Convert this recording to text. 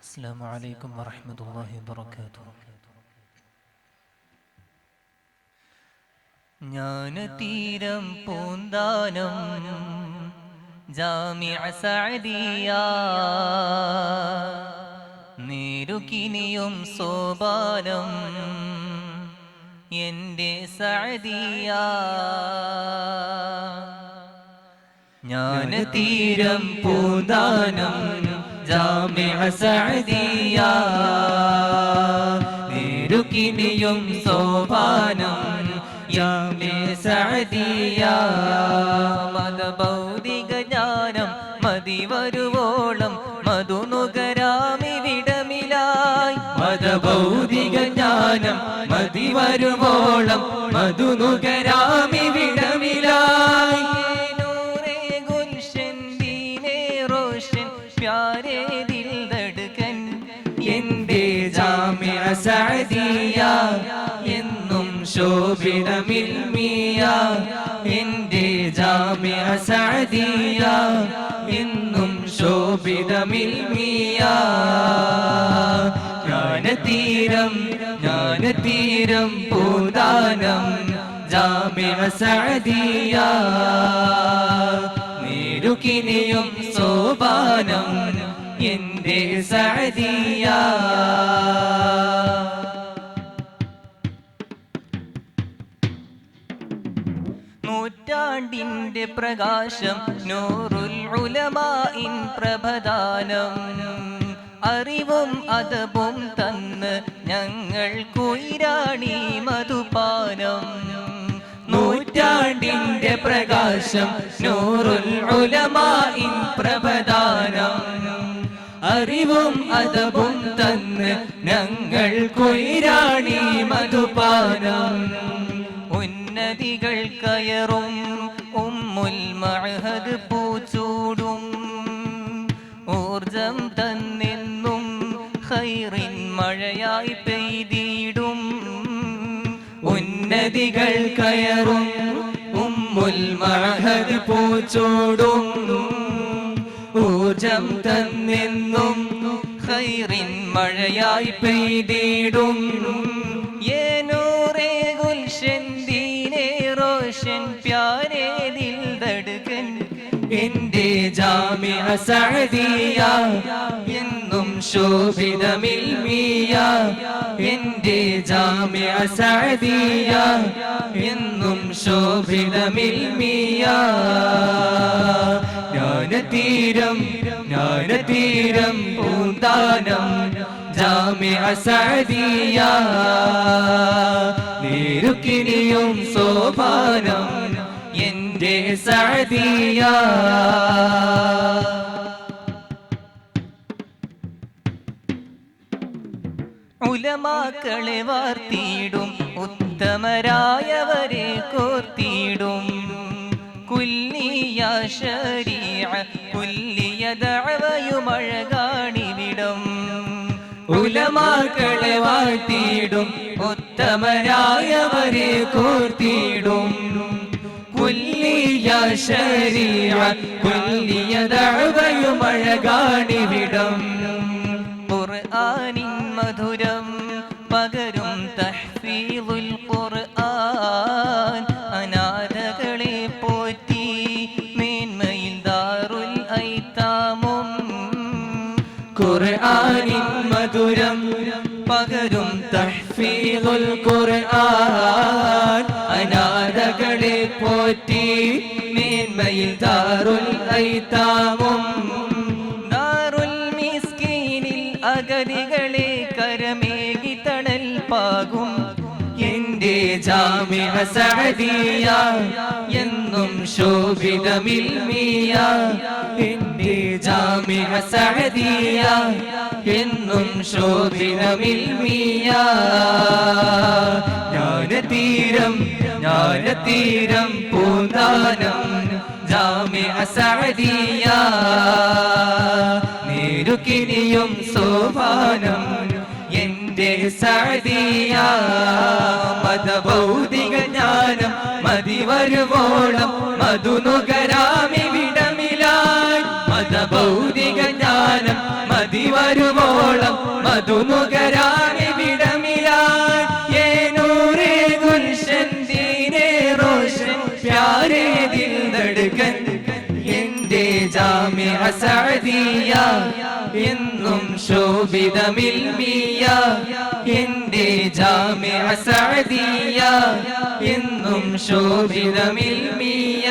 السلام عليكم ورحمة الله وبركاته. ജ്ഞാനതീരം പൂന്താനം ജാമിഅ സഅദിയ നേരുകിനിയും സോപാനം എൻ്റെ സഅദിയ. ജ്ഞാനതീരം പൂന്താനം ജാമിഅ സഅദിയ നേരുകിനിയും സോപാനം ജാമിഅ സഅദിയ. മതഭൗതിക ജ്ഞാനം മതി വരുവോളം മധുനുകരാമിവിടമിലായി. മതഭൗതിക ജ്ഞാനം മതി വരുവോളം മധുനുകരാമിവിടമിലായി. നൂറേ ഗുൽഷൻ ദീനേ റോഷൻ പ്യാരേ ദിൽ ധഡ്കൻ എൻ്റെ ജാമിഅ സഅദിയ എന്നും ശോഭിതമിൽമിയ. എൻ്റെ ജാമിഅ സഅദിയ എന്നും ശോഭിതമിൽമിയ. ജ്ഞാനതീരം പൂന്താനം ജാമിഅ സഅദിയ നേരുകിനിയും സോപാനം എൻ്റെ സഅദിയ. നൂറ്റാണ്ടിൻ്റെ പ്രകാശം നൂറുൽ ഉലമാഇൻ പ്രഭദാനം അറിവും അദബും തന്ന് ഞങ്ങൾക്കുയിരാണി മധുപാനം. നൂറ്റാണ്ടിൻ്റെ പ്രകാശം നൂറുൽ ഉലമാഇൻ പ്രഭദാനം അറിവും അദബും തന്ന് ഞങ്ങൾക്കുയിരാണി മധുപാനം. ഉന്നതികൾ കയറും ഉമ്മുൽ മഅഹദ് പൂച്ചൂടും ഊർജം തന്നെന്നും ഖൈറിൻ മഴയായി പെയ്തിടും. ഉന്നതികൾ കയറും ഉമ്മുൽ മഅഹദ് പൂച്ചൂടും ഊർജം തന്നെന്നും ഖൈറിൻ മഴയായി പെയ്തിടും. നൂറേ ഗുൽഷൻ ദീനേ റോഷൻ പ്യാരേ ദിൽ ധഡ്കൻ എൻ്റെ ജാമിഅ സഅദിയ എന്നും ശോഭിതമിൽമിയ. എൻ്റെ ജാമിഅ സഅദിയ എന്നും ശോഭിതമിൽമിയ. ജ്ഞാനതീരം പൂന്താനം ജാമിഅ സഅദിയ നേരുകിനിയും സോപാനം എൻ്റെ സഅദിയ. ഉലമാക്കളെ വാർത്തിയിടും ഉത്തമരായവരെ കോർത്തിയിടും കുല്ലിയ ശരീഅ കുല്ലിയ ദഅവയുമഴകാണിവിടം. ഉലമാക്കളെ വാഴ്ത്തിയിടും ഉത്തമരായവരെ കോർത്തിയിടും കുല്ലിയ ശരീഅ കുല്ലിയ ദഅവയുമഴകാണിവിടം. ഖുർആനിൻ മധുരം പകരും തഹ്ഫീളുൽ ഖുർആൻ അനാഥകളെ പോറ്റി മേന്മയിൽ ദാറുൽ ഐതാമും. ഖുർആനിൻ മധുരം പകരും തഹ്ഫീളുൽ ഖുർആൻ അനാഥകളെ പോറ്റി മേന്മയിൽ ദാറുൽ ഐതാമും. ദാറുൽ മിസ്കീനിൽ അഗതികളെ കരമേകി തണൽ പാകും എൻ്റെ ജാമിഅ സഅദിയ എന്നും ശോഭിതമിൽമിയ. എൻ്റെ ജാമിഅ സഅദിയ എന്നും ശോഭിതമിൽമിയ. ജ്ഞാനതീരം പൂന്താനം ജാമിഅ സഅദിയ നേരുകിനിയും സോപാനം എൻ്റെ സഅദിയ. മതഭൗതിക ജ്ഞാനം മതി വരുവോളം മധുനുകരാമിവിടമിലായി. മതഭൗതിക ജ്ഞാനം മതി വരുവോളം മധുനുകരാണിവിടമിലാൻ യേ നൂറേ ഗുൽഷൻ ദീനേ റോഷൻ പ്യാരേ ദിൽ ധഡ്കൻ എന്റെ ജാമിഅ സഅദിയ എന്നും ശോഭിതമിൽമിയ എന്റെ ജാമിഅ സഅദിയ എന്നും ശോഭിതമിൽമിയ